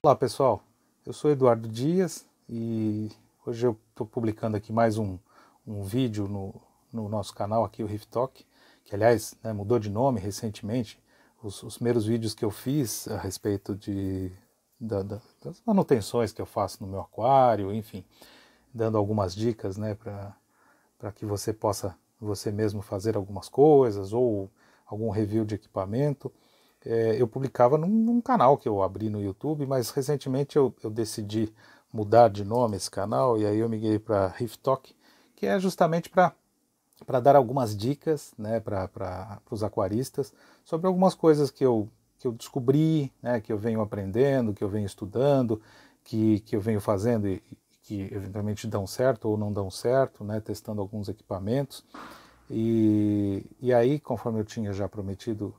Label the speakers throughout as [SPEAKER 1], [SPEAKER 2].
[SPEAKER 1] Olá pessoal, eu sou Eduardo Dias e hoje eu estou publicando aqui mais um vídeo no nosso canal aqui, o Riff Talk, que aliás mudou de nome recentemente. Os primeiros vídeos que eu fiz a respeito das manutenções que eu faço no meu aquário, enfim, dando algumas dicas para que você possa você mesmo fazer algumas coisas ou algum review de equipamento. Eu publicava num canal que eu abri no YouTube, mas recentemente eu decidi mudar de nome esse canal e aí eu migrei para Riff Talk, que é justamente para dar algumas dicas, né, para os aquaristas sobre algumas coisas que eu descobri, né, que eu venho aprendendo, que eu venho estudando, que eu venho fazendo e que eventualmente dão certo ou não dão certo, né, testando alguns equipamentos. E aí, conforme eu tinha já prometido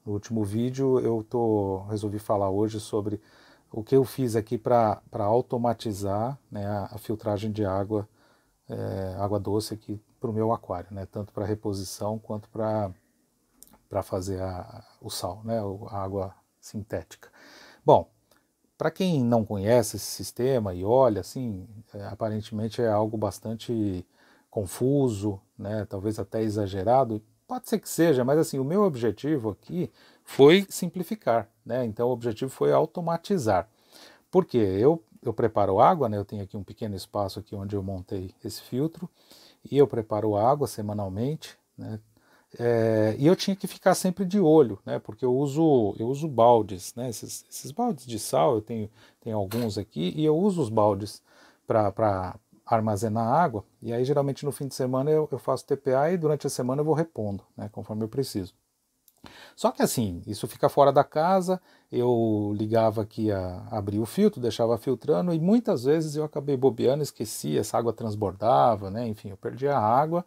[SPEAKER 1] no último vídeo, resolvi falar hoje sobre o que eu fiz aqui para automatizar, né, a filtragem de água, água doce aqui para o meu aquário, né, tanto para reposição quanto para fazer o sal, né, a água sintética. Bom, para quem não conhece esse sistema e olha, assim, aparentemente é algo bastante confuso, né, talvez até exagerado. Pode ser que seja, mas assim, o meu objetivo aqui foi simplificar, né? Então o objetivo foi automatizar. Por quê? Eu preparo água, né? Eu tenho aqui um pequeno espaço aqui onde eu montei esse filtro e eu preparo água semanalmente, né? E eu tinha que ficar sempre de olho, né? Porque eu uso baldes, né? Esses baldes de sal, tenho alguns aqui e eu uso os baldes para armazenar água, e aí geralmente no fim de semana eu faço TPA e durante a semana eu vou repondo, né, conforme eu preciso. Só que assim, isso fica fora da casa, eu ligava aqui, abria o filtro, deixava filtrando, e muitas vezes eu acabei bobeando, esquecia, essa água transbordava, né, enfim, eu perdia a água,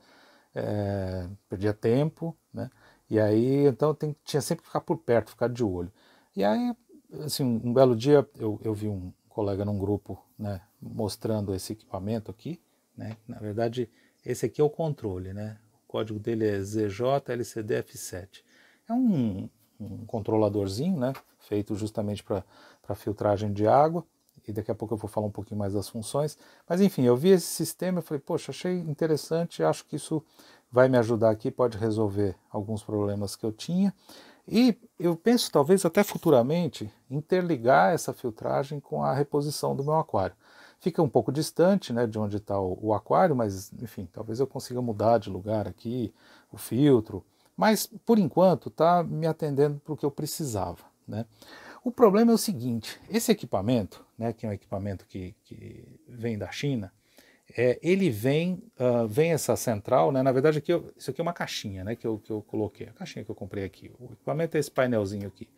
[SPEAKER 1] perdia tempo, né, e aí então tinha sempre que ficar por perto, ficar de olho. E aí, assim, um belo dia eu vi um colega num grupo, né, mostrando esse equipamento aqui, né, na verdade esse aqui é o controle, né, o código dele é ZJLCDF7, é um controladorzinho, né, feito justamente para filtragem de água, e daqui a pouco eu vou falar um pouquinho mais das funções, mas enfim, eu vi esse sistema e falei, poxa, achei interessante, acho que isso vai me ajudar aqui, pode resolver alguns problemas que eu tinha, e eu penso talvez até futuramente interligar essa filtragem com a reposição do meu aquário. Fica um pouco distante, né, de onde está o aquário, mas enfim, talvez eu consiga mudar de lugar aqui, o filtro, mas por enquanto está me atendendo para o que eu precisava, né? O problema é o seguinte, esse equipamento, né, que é um equipamento que vem da China, ele vem essa central, né? Na verdade isso aqui é uma caixinha, né, que eu coloquei, a caixinha que eu comprei aqui. O equipamento é esse painelzinho aqui.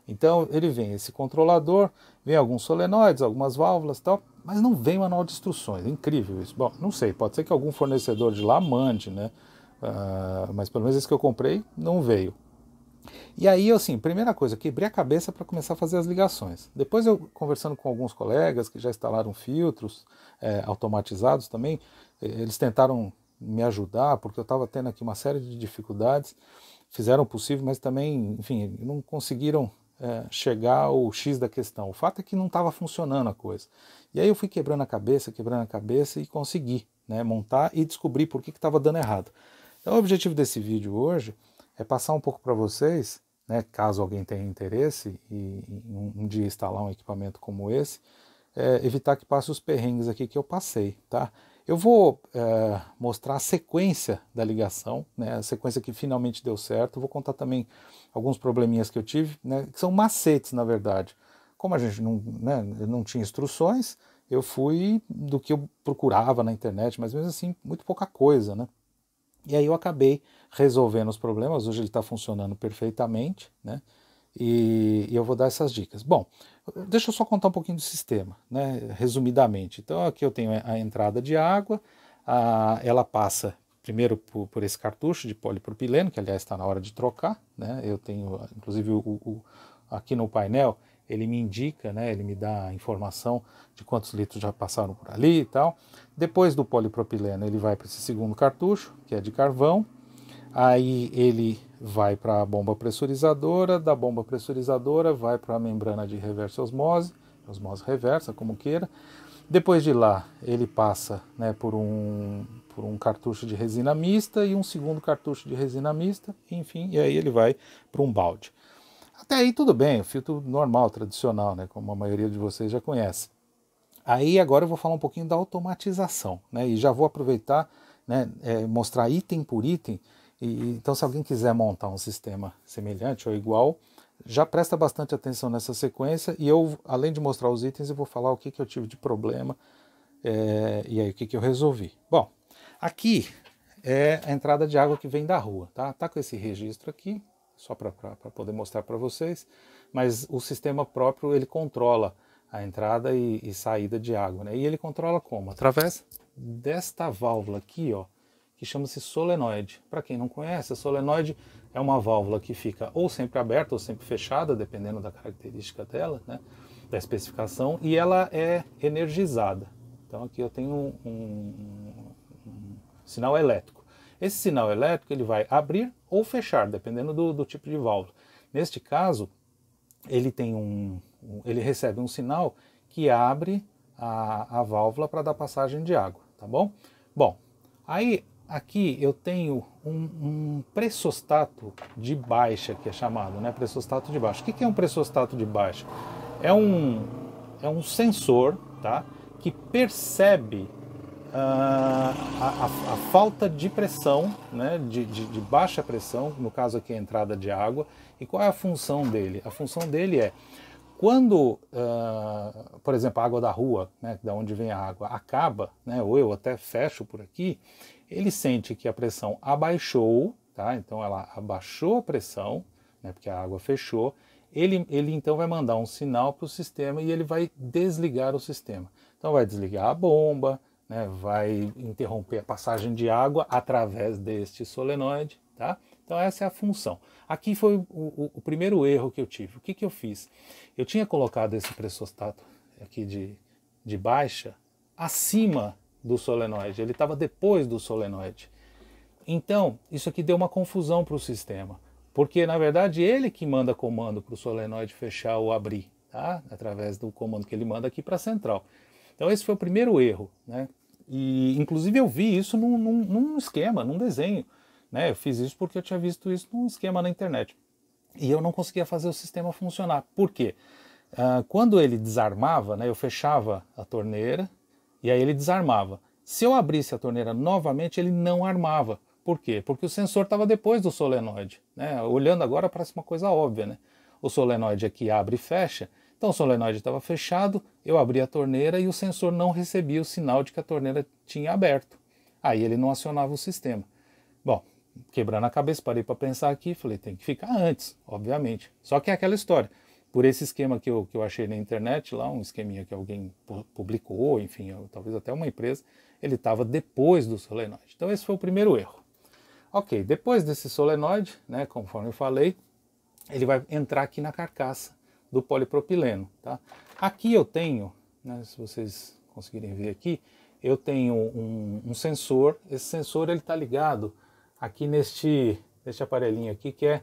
[SPEAKER 1] Então ele vem esse controlador, vem alguns solenoides, algumas válvulas e tal, mas não vem manual de instruções. É incrível isso. Bom, não sei, pode ser que algum fornecedor de lá mande, né? Mas pelo menos esse que eu comprei não veio. E aí, assim, primeira coisa, quebrei a cabeça para começar a fazer as ligações. Depois eu, conversando com alguns colegas que já instalaram filtros automatizados também, eles tentaram me ajudar, porque eu estava tendo aqui uma série de dificuldades, fizeram o possível, mas também, enfim, não conseguiram chegar ao X da questão. O fato é que não estava funcionando a coisa. E aí eu fui quebrando a cabeça e consegui, né, montar e descobrir por que estava dando errado. Então o objetivo desse vídeo hoje é passar um pouco para vocês, né, caso alguém tenha interesse em um dia instalar um equipamento como esse, evitar que passe os perrengues aqui que eu passei, tá? Eu vou mostrar a sequência da ligação, né, a sequência que finalmente deu certo. Eu vou contar também alguns probleminhas que eu tive, né, que são macetes, na verdade. Como a gente não tinha instruções, eu fui do que eu procurava na internet, mas mesmo assim, muito pouca coisa, né? E aí eu acabei resolvendo os problemas, hoje ele está funcionando perfeitamente, né? E eu vou dar essas dicas. Bom, deixa eu só contar um pouquinho do sistema, né? Resumidamente. Então aqui eu tenho a entrada de água, ela passa primeiro por esse cartucho de polipropileno, que aliás está na hora de trocar, né? Eu tenho, inclusive, aqui no painel, ele me indica, né, ele me dá a informação de quantos litros já passaram por ali e tal. Depois do polipropileno, ele vai para esse segundo cartucho, que é de carvão. Aí ele vai para a bomba pressurizadora, da bomba pressurizadora vai para a membrana de reversa osmose, osmose reversa, como queira. Depois de lá, ele passa, né, por um cartucho de resina mista e um segundo cartucho de resina mista, enfim, e aí ele vai para um balde. Até aí tudo bem, o filtro normal, tradicional, né, como a maioria de vocês já conhece. Aí agora eu vou falar um pouquinho da automatização, né, e já vou aproveitar, né, mostrar item por item. Então, se alguém quiser montar um sistema semelhante ou igual, já presta bastante atenção nessa sequência, e eu, além de mostrar os itens, eu vou falar o que eu tive de problema e aí o que eu resolvi. Bom, aqui é a entrada de água que vem da rua, tá? Tá com esse registro aqui, só para poder mostrar para vocês, mas o sistema próprio, ele controla a entrada e saída de água, né? E ele controla como? Através desta válvula aqui, ó, que chama-se solenoide. Para quem não conhece, a solenoide é uma válvula que fica ou sempre aberta ou sempre fechada, dependendo da característica dela, né, da especificação, e ela é energizada. Então aqui eu tenho um sinal elétrico. Esse sinal elétrico ele vai abrir ou fechar, dependendo do tipo de válvula. Neste caso, ele tem ele recebe um sinal que abre a válvula para dar passagem de água, tá bom? Bom, aí aqui eu tenho um pressostato de baixa, que é chamado, né, pressostato de baixa. O que é um pressostato de baixa? É um sensor, tá, que percebe a falta de pressão, né, de baixa pressão, no caso aqui a entrada de água. E qual é a função dele? A função dele é, quando, por exemplo, a água da rua, né, da onde vem a água, acaba, né, ou eu até fecho por aqui, ele sente que a pressão abaixou, tá? Então ela abaixou a pressão, né, porque a água fechou, ele então vai mandar um sinal para o sistema e ele vai desligar o sistema. Então vai desligar a bomba, né, vai interromper a passagem de água através deste solenoide, tá? Então essa é a função. Aqui foi o primeiro erro que eu tive. O que eu fiz? Eu tinha colocado esse pressostato aqui de baixa acima do solenoide, ele estava depois do solenoide. Então, isso aqui deu uma confusão para o sistema, porque na verdade ele que manda comando para o solenoide fechar ou abrir, tá? Através do comando que ele manda aqui para a central. Então esse foi o primeiro erro, né? E inclusive eu vi isso num esquema, num desenho, né? Eu fiz isso porque eu tinha visto isso num esquema na internet. E eu não conseguia fazer o sistema funcionar. Por quê? Quando ele desarmava, né, eu fechava a torneira e aí ele desarmava. Se eu abrisse a torneira novamente, ele não armava. Por quê? Porque o sensor estava depois do solenoide, né? Olhando agora parece uma coisa óbvia, né? O solenoide aqui abre e fecha. Então o solenoide estava fechado, eu abri a torneira e o sensor não recebia o sinal de que a torneira tinha aberto. Aí ele não acionava o sistema. Bom, quebrando a cabeça, parei para pensar aqui, falei, tem que ficar antes, obviamente. Só que é aquela história. Por esse esquema que eu achei na internet, lá um esqueminha que alguém publicou, enfim, talvez até uma empresa, ele estava depois do solenoide. Então esse foi o primeiro erro. Ok, depois desse solenoide, né, conforme eu falei, ele vai entrar aqui na carcaça do polipropileno, tá? Aqui eu tenho, né, se vocês conseguirem ver aqui, eu tenho um sensor. Esse sensor ele está ligado aqui neste aparelhinho aqui, que é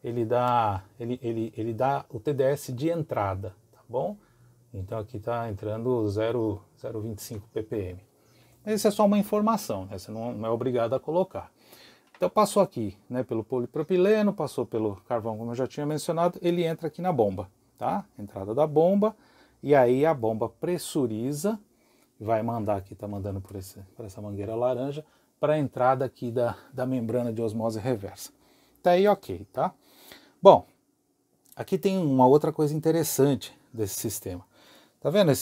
[SPEAKER 1] ele dá o TDS de entrada, tá bom? Então aqui está entrando 0,25 ppm. Mas isso é só uma informação, né? Você não é obrigado a colocar. Então passou aqui, né, pelo polipropileno, passou pelo carvão, como eu já tinha mencionado, ele entra aqui na bomba, tá? Entrada da bomba, e aí a bomba pressuriza, vai mandar aqui, está mandando por essa mangueira laranja, para a entrada aqui da membrana de osmose reversa. Tá aí ok, tá? Bom, aqui tem uma outra coisa interessante desse sistema. Tá vendo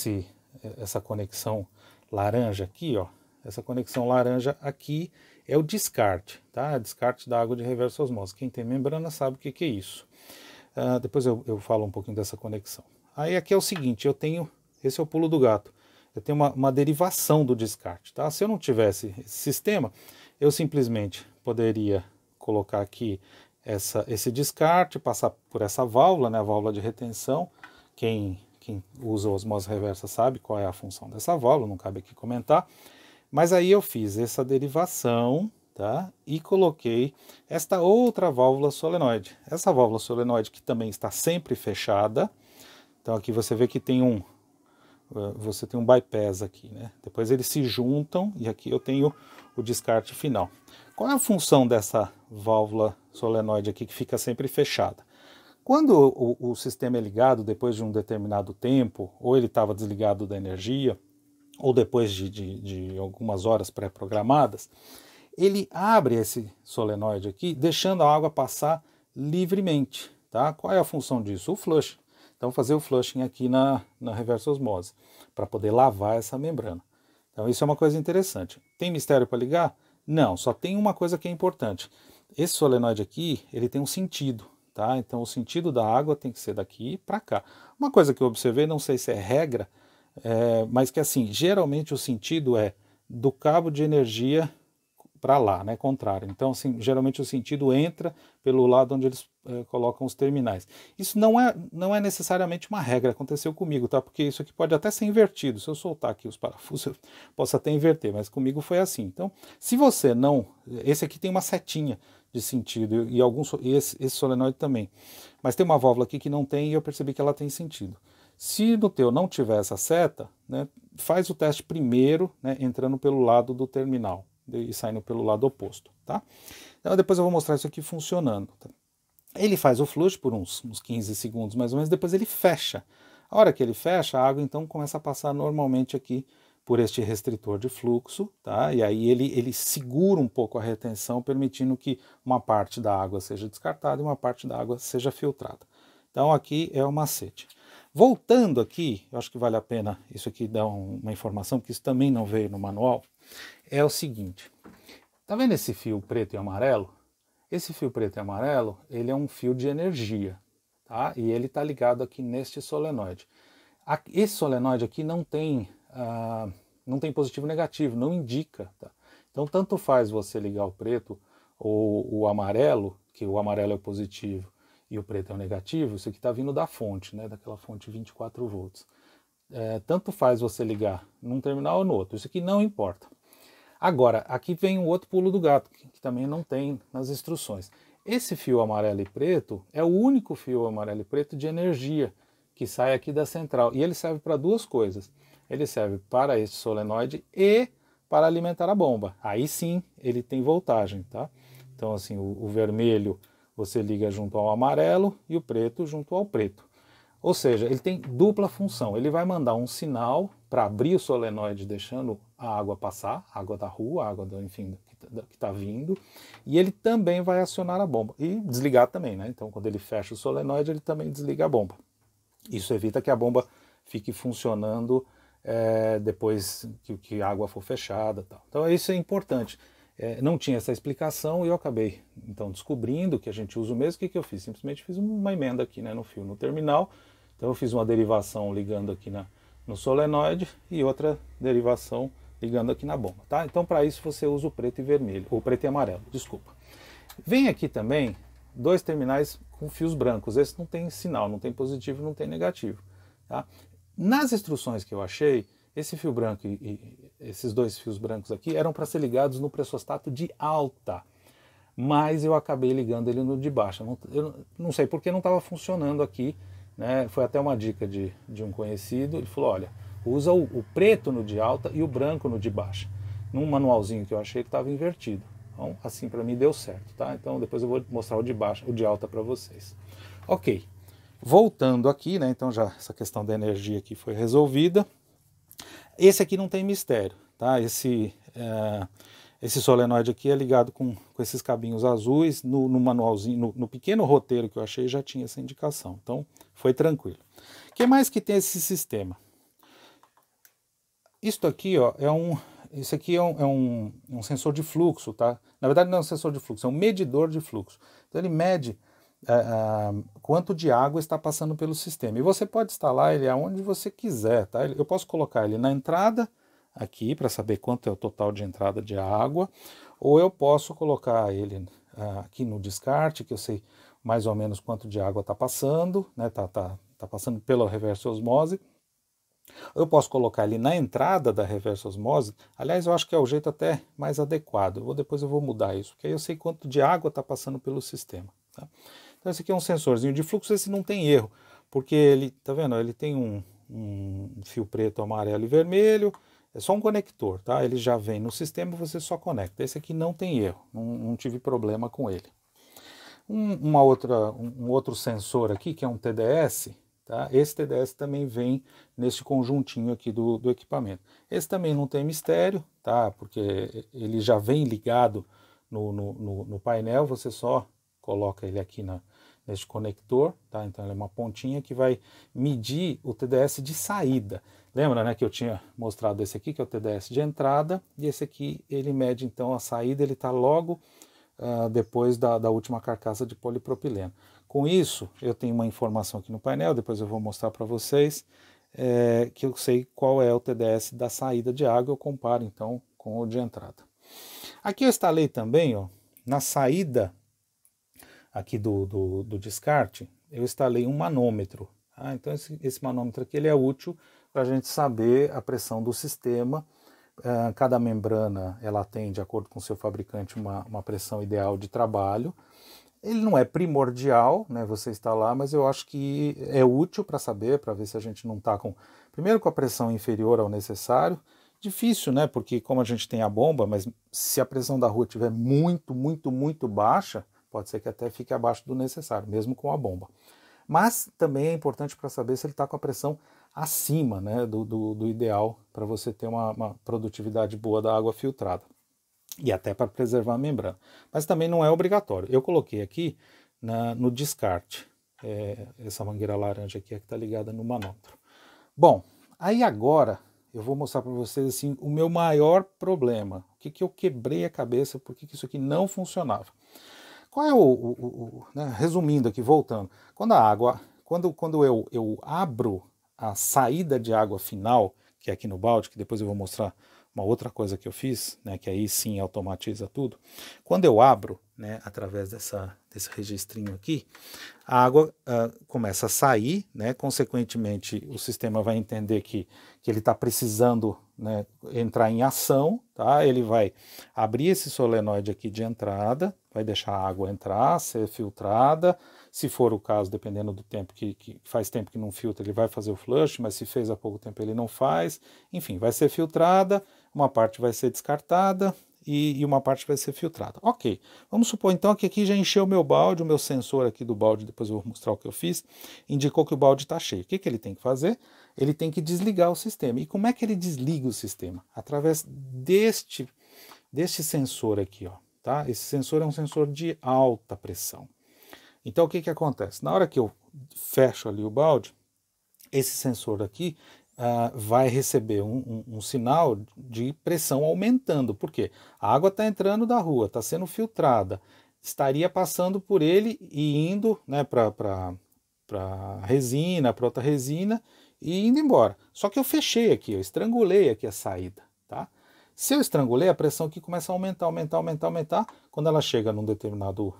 [SPEAKER 1] essa conexão laranja aqui, ó? Essa conexão laranja aqui é o descarte, tá? Descarte da água de reversa osmose. Quem tem membrana sabe o que é isso. Depois eu falo um pouquinho dessa conexão. Aí aqui é o seguinte, esse é o pulo do gato. Eu tenho uma derivação do descarte, tá? Se eu não tivesse esse sistema, eu simplesmente poderia colocar aqui esse descarte, passar por essa válvula, né, a válvula de retenção. Quem usa osmose reversa sabe qual é a função dessa válvula, não cabe aqui comentar. Mas aí eu fiz essa derivação, tá? E coloquei esta outra válvula solenoide. Essa válvula solenoide que também está sempre fechada. Então aqui você vê que tem você tem um bypass aqui, né? Depois eles se juntam e aqui eu tenho o descarte final. Qual é a função dessa válvula solenoide aqui que fica sempre fechada? Quando o sistema é ligado depois de um determinado tempo, ou ele estava desligado da energia, ou depois de algumas horas pré-programadas, ele abre esse solenoide aqui, deixando a água passar livremente. Tá? Qual é a função disso? O flush. Então, fazer o flushing aqui na reversa osmose, para poder lavar essa membrana. Então, isso é uma coisa interessante. Tem mistério para ligar? Não, só tem uma coisa que é importante. Esse solenoide aqui, ele tem um sentido. Tá? Então, o sentido da água tem que ser daqui para cá. Uma coisa que eu observei, não sei se é regra, mas que assim, geralmente o sentido é do cabo de energia para lá, né, contrário. Então, assim, geralmente o sentido entra pelo lado onde eles colocam os terminais. Isso não é necessariamente uma regra, aconteceu comigo, tá? Porque isso aqui pode até ser invertido. Se eu soltar aqui os parafusos, eu posso até inverter, mas comigo foi assim. Então, se você não... Esse aqui tem uma setinha de sentido e esse solenoide também. Mas tem uma válvula aqui que não tem e eu percebi que ela tem sentido. Se no teu não tiver essa seta, né, faz o teste primeiro, né, entrando pelo lado do terminal e saindo pelo lado oposto, tá? Então depois eu vou mostrar isso aqui funcionando. Tá? Ele faz o flush por uns 15 segundos mais ou menos, depois ele fecha. A hora que ele fecha, a água então começa a passar normalmente aqui por este restritor de fluxo, tá? E aí ele segura um pouco a retenção, permitindo que uma parte da água seja descartada e uma parte da água seja filtrada. Então aqui é o macete. Voltando aqui, eu acho que vale a pena isso aqui dar uma informação, porque isso também não veio no manual, é o seguinte. Tá vendo esse fio preto e amarelo? Esse fio preto e amarelo, ele é um fio de energia, tá? E ele está ligado aqui neste solenoide. Esse solenoide aqui não tem positivo e negativo, não indica, tá? Então tanto faz você ligar o preto ou o amarelo, que o amarelo é o positivo e o preto é o negativo, isso aqui está vindo da fonte, né? Daquela fonte 24 volts. Tanto faz você ligar num terminal ou no outro, isso aqui não importa. Agora, aqui vem um outro pulo do gato, que também não tem nas instruções. Esse fio amarelo e preto é o único fio amarelo e preto de energia que sai aqui da central. E ele serve para duas coisas. Ele serve para esse solenoide e para alimentar a bomba. Aí sim, ele tem voltagem, tá? Então, assim, o vermelho você liga junto ao amarelo e o preto junto ao preto. Ou seja, ele tem dupla função. Ele vai mandar um sinal para abrir o solenoide, deixando a água passar, a água da rua, a água enfim, que está vindo, e ele também vai acionar a bomba. E desligar também, né? Então, quando ele fecha o solenoide, ele também desliga a bomba. Isso evita que a bomba fique funcionando depois que a água for fechada. Tal. Então, isso é importante. Não tinha essa explicação e eu acabei, então, descobrindo que a gente usa o mesmo. O que eu fiz? Simplesmente fiz uma emenda aqui, né, no fio, no terminal. Então eu fiz uma derivação ligando aqui no solenoide e outra derivação ligando aqui na bomba, tá? Então para isso você usa o preto e vermelho, ou preto e amarelo, desculpa. Vem aqui também dois terminais com fios brancos. Esse não tem sinal, não tem positivo, não tem negativo, tá? Nas instruções que eu achei, esse fio branco e esses dois fios brancos aqui eram para ser ligados no pressostato de alta, mas eu acabei ligando ele no de baixa. Eu não sei porque não estava funcionando aqui, né? Foi até uma dica de um conhecido. Ele falou: olha, usa o preto no de alta e o branco no de baixa. Num manualzinho que eu achei que estava invertido. Então, assim para mim deu certo, tá? Então depois eu vou mostrar o de baixa, o de alta para vocês. Ok. Voltando aqui, né? Então já essa questão da energia aqui foi resolvida. Esse aqui não tem mistério, tá? Esse solenoide aqui é ligado com esses cabinhos azuis. No manualzinho, no pequeno roteiro que eu achei, já tinha essa indicação. Então, foi tranquilo. O que mais que tem esse sistema? Isso aqui, ó, isso aqui é um sensor de fluxo, tá? Na verdade, não é um sensor de fluxo, é um medidor de fluxo. Então, ele mede quanto de água está passando pelo sistema. E você pode instalar ele aonde você quiser, tá? Eu posso colocar ele na entrada, aqui, para saber quanto é o total de entrada de água, ou eu posso colocar ele aqui no descarte, que eu sei mais ou menos quanto de água está passando, né? Tá passando pela reversa osmose. Eu posso colocar ele na entrada da reversa osmose. Aliás, eu acho que é o jeito até mais adequado. Depois eu vou mudar isso, porque aí eu sei quanto de água está passando pelo sistema, tá? Então esse aqui é um sensorzinho de fluxo. Esse não tem erro, porque ele, tá vendo? Ele tem um fio preto, amarelo e vermelho. É só um conector, tá? Ele já vem no sistema e você só conecta. Esse aqui não tem erro, não tive problema com ele. Um outro sensor aqui, que é um TDS, tá? Esse TDS também vem nesse conjuntinho aqui do equipamento. Esse também não tem mistério, tá? Porque ele já vem ligado no painel, você só coloca ele aqui neste conector, tá? Então ele é uma pontinha que vai medir o TDS de saída. Lembra, né, que eu tinha mostrado esse aqui, que é o TDS de entrada, e esse aqui ele mede então a saída, ele está logo depois da última carcaça de polipropileno. Com isso, eu tenho uma informação aqui no painel, depois eu vou mostrar para vocês, que eu sei qual é o TDS da saída de água, eu comparo então com o de entrada. Aqui eu instalei também, ó, na saída aqui do descarte, eu instalei um manômetro. Tá? Então esse manômetro aqui ele é útil para a gente saber a pressão do sistema. Cada membrana ela tem, de acordo com o seu fabricante, uma pressão ideal de trabalho. Ele não é primordial, né, você instalar, mas eu acho que é útil para saber, para ver se a gente não está primeiro com a pressão inferior ao necessário. Difícil, né, porque como a gente tem a bomba, mas se a pressão da rua estiver muito baixa, pode ser que até fique abaixo do necessário, mesmo com a bomba. Mas também é importante para saber se ele está com a pressão acima, né, do ideal para você ter uma produtividade boa da água filtrada. E até para preservar a membrana. Mas também não é obrigatório. Eu coloquei aqui no descarte. Essa mangueira laranja aqui é que está ligada no manômetro. Bom, aí agora eu vou mostrar para vocês assim, o meu maior problema. O que eu quebrei a cabeça, por que isso aqui não funcionava. Qual é né, resumindo aqui, voltando. Quando eu abro a saída de água final, que é aqui no balde, que depois eu vou mostrar uma outra coisa que eu fiz, né, que aí sim automatiza tudo. Quando eu abro, né, através desse registrinho aqui, a água começa a sair, né, consequentemente o sistema vai entender que ele está precisando, né, entrar em ação, tá? Ele vai abrir esse solenoide aqui de entrada, vai deixar a água entrar, ser filtrada. Se for o caso, dependendo do tempo que faz tempo que não filtra, ele vai fazer o flush, mas se fez há pouco tempo ele não faz. Enfim, vai ser filtrada, uma parte vai ser descartada e uma parte vai ser filtrada. Ok, vamos supor então que aqui já encheu o meu balde, o meu sensor aqui do balde, depois eu vou mostrar o que eu fiz, indicou que o balde está cheio. O que ele tem que fazer? Ele tem que desligar o sistema. E como é que ele desliga o sistema? Através deste sensor aqui, ó, tá? Esse sensor é um sensor de alta pressão. Então o que acontece? Na hora que eu fecho ali o balde, esse sensor aqui vai receber um sinal de pressão aumentando. Por quê? A água está entrando da rua, está sendo filtrada, estaria passando por ele e indo, né, para resina, para outra resina e indo embora. Só que eu fechei aqui, eu estrangulei aqui a saída. Tá? Se eu estrangulei, a pressão aqui começa a aumentar. Quando ela chega num determinado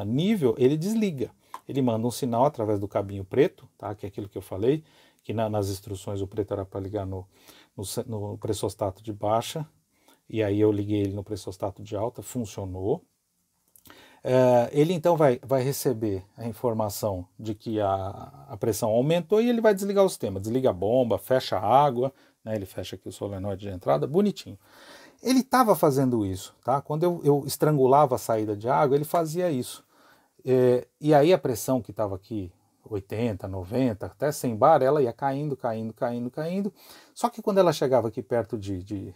[SPEAKER 1] nível, ele desliga. Ele manda um sinal através do cabinho preto, tá? Que é aquilo que eu falei, que nas instruções o preto era para ligar no pressostato de baixa, e aí eu liguei ele no pressostato de alta, funcionou. Ele então vai receber a informação de que a pressão aumentou e ele vai desligar o sistema, desliga a bomba, fecha a água, né? Ele fecha aqui o solenoide de entrada, bonitinho. Ele estava fazendo isso, tá? Quando eu estrangulava a saída de água, ele fazia isso. E aí a pressão que estava aqui, 80, 90, até 100 bar, ela ia caindo. Só que quando ela chegava aqui perto de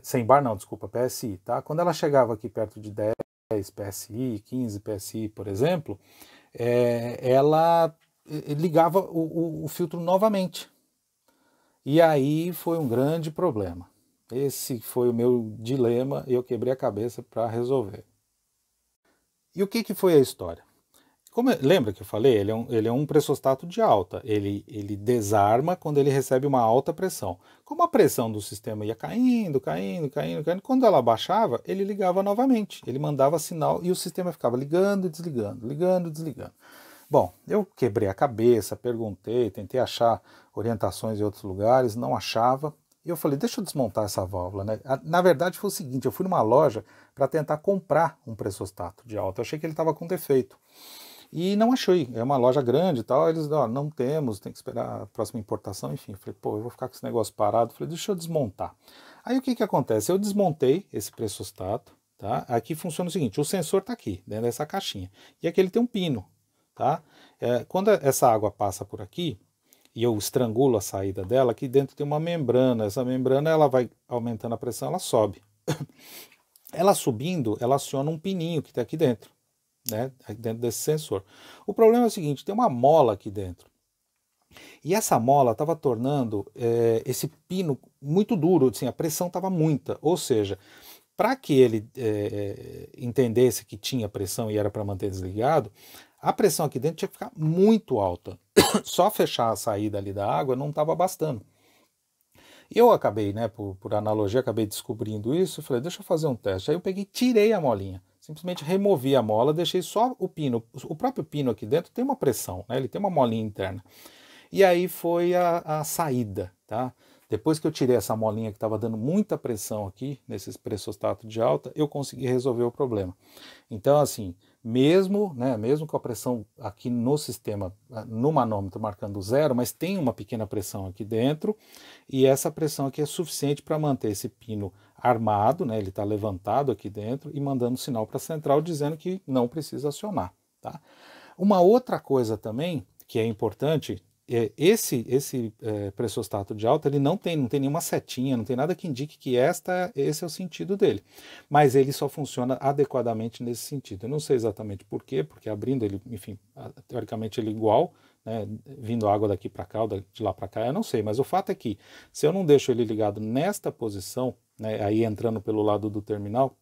[SPEAKER 1] 100 bar, não, desculpa, PSI, tá? Quando ela chegava aqui perto de 10 PSI, 15 PSI, por exemplo, ela ligava o filtro novamente. E aí foi um grande problema. Esse foi o meu dilema e eu quebrei a cabeça para resolver. E o que foi a história? Lembra que eu falei? Ele é um pressostato de alta. Ele desarma quando ele recebe uma alta pressão. Como a pressão do sistema ia caindo, quando ela baixava, ele ligava novamente. Ele mandava sinal e o sistema ficava ligando e desligando. Bom, eu quebrei a cabeça, perguntei, tentei achar orientações em outros lugares, não achava. E eu falei, deixa eu desmontar essa válvula, né? Na verdade foi o seguinte, eu fui numa loja para tentar comprar um pressostato de alta. Eu achei que ele estava com defeito. E não achei, é uma loja grande e tal, eles, ó, não temos, tem que esperar a próxima importação, enfim. Eu falei, pô, eu vou ficar com esse negócio parado, eu falei, deixa eu desmontar. Aí o que que acontece? Eu desmontei esse pressostato, tá? Aqui funciona o seguinte, o sensor tá aqui, dentro dessa caixinha, e aqui ele tem um pino, tá? Quando essa água passa por aqui, e eu estrangulo a saída dela, aqui dentro tem uma membrana, essa membrana ela vai aumentando a pressão, ela sobe. Ela subindo, ela aciona um pininho que está aqui dentro, né? Dentro desse sensor. O problema é o seguinte, tem uma mola aqui dentro. E essa mola estava tornando esse pino muito duro, assim, a pressão estava muita, ou seja, para que ele entendesse que tinha pressão e era para manter desligado, a pressão aqui dentro tinha que ficar muito alta. Só fechar a saída ali da água não estava bastando. Eu acabei, né, por analogia, acabei descobrindo isso, falei, deixa eu fazer um teste. Aí eu peguei, tirei a molinha, simplesmente removi a mola, deixei só o pino. O próprio pino aqui dentro tem uma pressão, né, ele tem uma molinha interna. E aí foi a saída, tá? Depois que eu tirei essa molinha que estava dando muita pressão aqui, nesses pressostatos de alta, eu consegui resolver o problema. Então, assim, mesmo com a pressão aqui no sistema, no manômetro marcando zero, mas tem uma pequena pressão aqui dentro, e essa pressão aqui é suficiente para manter esse pino armado, né? Ele está levantado aqui dentro e mandando sinal para a central dizendo que não precisa acionar, tá? Uma outra coisa também que é importante, esse pressostato de alta, ele não tem nenhuma setinha, não tem nada que indique que esse é o sentido dele, mas ele só funciona adequadamente nesse sentido. Eu não sei exatamente por quê, porque abrindo ele, enfim, teoricamente ele é igual, né, vindo água daqui para cá ou de lá para cá, eu não sei, mas o fato é que se eu não deixo ele ligado nesta posição, né, aí entrando pelo lado do terminal,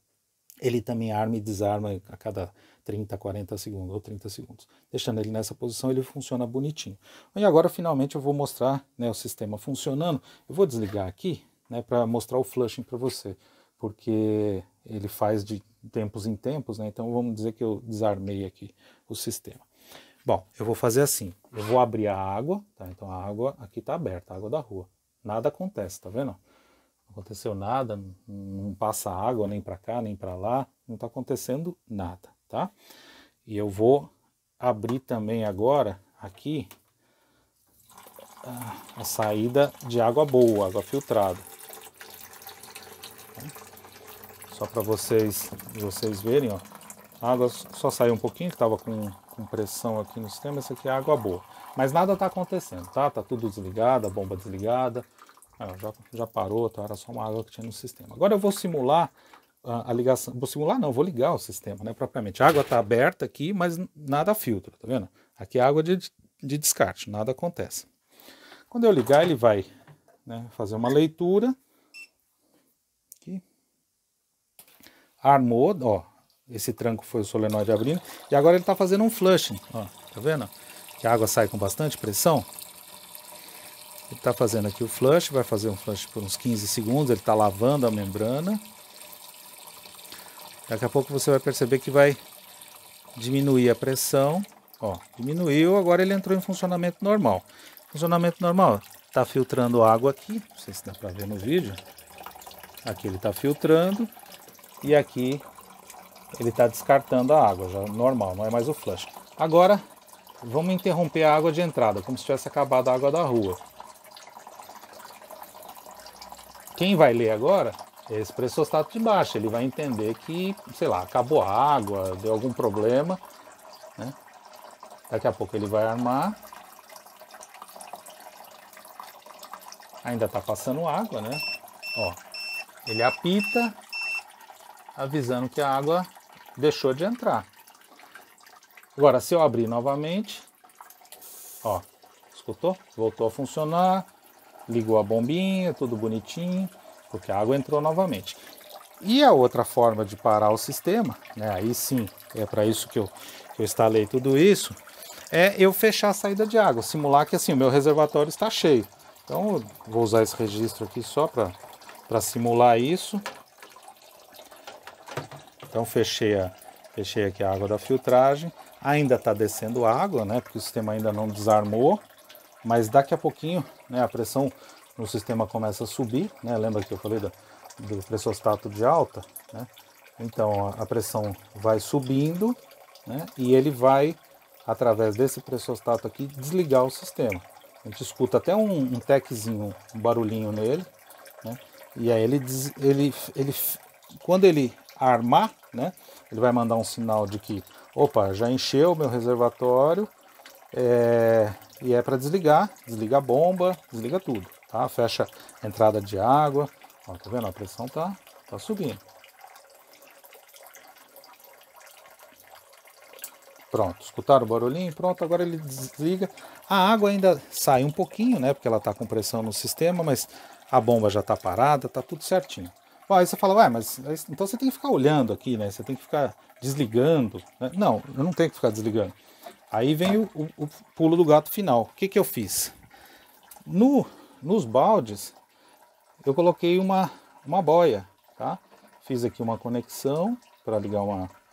[SPEAKER 1] ele também arma e desarma a cada 30, 40 segundos ou 30 segundos. Deixando ele nessa posição, ele funciona bonitinho. E agora, finalmente, eu vou mostrar, né, o sistema funcionando. Eu vou desligar aqui, né, para mostrar o flushing para você, porque ele faz de tempos em tempos, né, então vamos dizer que eu desarmei aqui o sistema. Bom, eu vou fazer assim, eu vou abrir a água, tá? Então a água aqui está aberta, a água da rua. Nada acontece, tá vendo? Não aconteceu nada, não passa água nem para cá, nem para lá, não está acontecendo nada, tá? E eu vou abrir também agora aqui a saída de água boa, água filtrada. Só para vocês verem, ó, a água só saiu um pouquinho, que estava com pressão aqui no sistema, essa aqui é água boa. Mas nada está acontecendo, tá? Tá tudo desligado, a bomba desligada. Já parou, tá? Era só uma água que tinha no sistema. Agora eu vou simular a ligação. Vou simular não, vou ligar o sistema, né? Propriamente. A água está aberta aqui, mas nada filtra, tá vendo? Aqui é água de descarte, nada acontece. Quando eu ligar, ele vai, né, fazer uma leitura. Aqui. Armou, ó. Esse tranco foi o solenoide abrindo. E agora ele está fazendo um flushing, ó. Tá vendo? Que a água sai com bastante pressão. Ele está fazendo aqui o flush, vai fazer um flush por uns 15 segundos, ele está lavando a membrana. Daqui a pouco você vai perceber que vai diminuir a pressão. Ó, diminuiu, agora ele entrou em funcionamento normal. Funcionamento normal, está filtrando água aqui, não sei se dá para ver no vídeo. Aqui ele está filtrando e aqui ele está descartando a água, já normal, não é mais o flush. Agora vamos interromper a água de entrada, como se tivesse acabado a água da rua. Quem vai ler agora é esse pressostato de baixo, ele vai entender que, sei lá, acabou a água, deu algum problema, né? Daqui a pouco ele vai armar. Ainda está passando água, né? Ó, ele apita, avisando que a água deixou de entrar. Agora, se eu abrir novamente, ó, escutou? Voltou a funcionar. Ligou a bombinha, tudo bonitinho, porque a água entrou novamente. E a outra forma de parar o sistema, né, aí sim, é para isso que eu instalei tudo isso, é eu fechar a saída de água, simular que assim, o meu reservatório está cheio. Então, eu vou usar esse registro aqui só para simular isso. Então, fechei aqui a água da filtragem. Ainda está descendo água, né, porque o sistema ainda não desarmou. Mas daqui a pouquinho, né, a pressão no sistema começa a subir, né? Lembra que eu falei do pressostato de alta, né? Então a pressão vai subindo, né? E ele vai através desse pressostato aqui, desligar o sistema. A gente escuta até um techzinho, um barulhinho nele, né? E aí quando ele armar, né, ele vai mandar um sinal de que, opa, já encheu o meu reservatório, e é para desligar, desliga a bomba, desliga tudo, tá? Fecha a entrada de água, ó, tá vendo? A pressão tá subindo. Pronto, escutaram o barulhinho? Pronto, agora ele desliga. A água ainda sai um pouquinho, né? Porque ela está com pressão no sistema, mas a bomba já está parada, tá tudo certinho. Bom, aí você fala, ué, mas então você tem que ficar olhando aqui, né? Você tem que ficar desligando, né? Não, eu não tenho que ficar desligando. Aí vem o pulo do gato final. O que eu fiz? Nos baldes, eu coloquei uma boia, tá? Fiz aqui uma conexão para ligar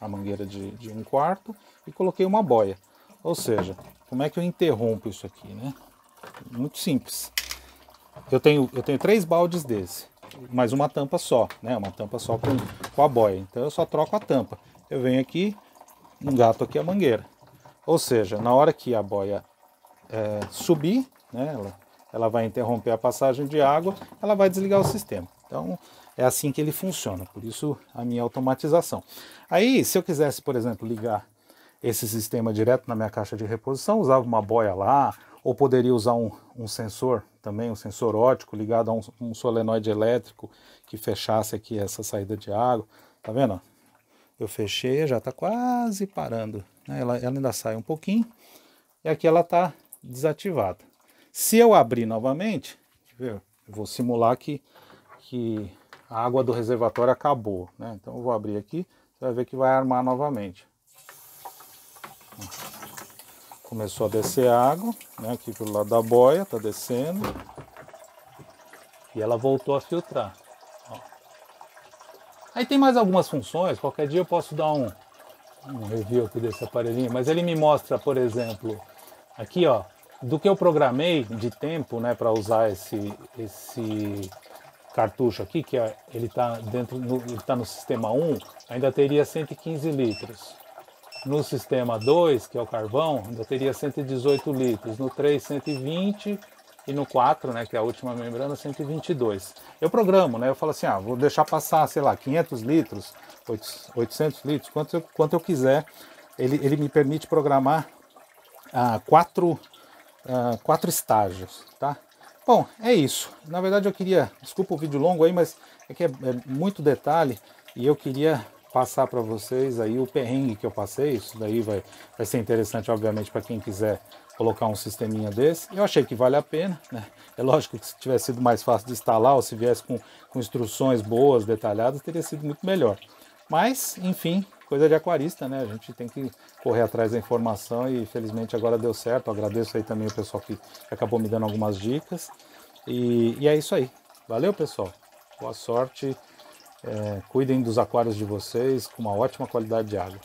[SPEAKER 1] a mangueira de 1/4 e coloquei uma boia. Ou seja, como é que eu interrompo isso aqui, né? Muito simples. Eu tenho 3 baldes desse, mas uma tampa só, né? Uma tampa só com a boia. Então eu só troco a tampa. Eu venho aqui, engato aqui a mangueira. Ou seja, na hora que a boia subir, né? Ela vai interromper a passagem de água, ela vai desligar o sistema. Então, é assim que ele funciona, por isso a minha automatização. Aí, se eu quisesse, por exemplo, ligar esse sistema direto na minha caixa de reposição, usava uma boia lá, ou poderia usar um sensor também, um sensor óptico ligado a um solenoide elétrico que fechasse aqui essa saída de água. Tá vendo? Eu fechei, já está quase parando, né? Ela ainda sai um pouquinho, e aqui ela está desativada. Se eu abrir novamente, eu vou simular que a água do reservatório acabou, né? Então eu vou abrir aqui, você vai ver que vai armar novamente. Começou a descer água, né? Aqui pelo lado da boia, está descendo. E ela voltou a filtrar. Ó. Aí tem mais algumas funções, qualquer dia eu posso dar um review aqui desse aparelhinho, mas ele me mostra, por exemplo, aqui ó, do que eu programei de tempo, né, para usar esse cartucho aqui, que ele está no sistema 1, ainda teria 115 litros. No sistema 2, que é o carvão, ainda teria 118 litros. No 3, 120 e no 4, né, que é a última membrana, 122. Eu programo, né, eu falo assim, vou deixar passar, sei lá, 500 litros, 800 litros, quanto eu quiser. Ele me permite programar 4 estágios, tá? Bom, é isso. Na verdade eu queria, desculpa o vídeo longo aí, mas é que é muito detalhe e eu queria passar para vocês aí o perrengue que eu passei. Isso daí vai ser interessante, obviamente, para quem quiser colocar um sisteminha desse. Eu achei que vale a pena, né? É lógico que se tivesse sido mais fácil de instalar ou se viesse com instruções boas, detalhadas, teria sido muito melhor. Mas, enfim, coisa de aquarista, né? A gente tem que correr atrás da informação e felizmente agora deu certo. Eu agradeço aí também o pessoal que acabou me dando algumas dicas. E é isso aí. Valeu, pessoal. Boa sorte. Cuidem dos aquários de vocês com uma ótima qualidade de água.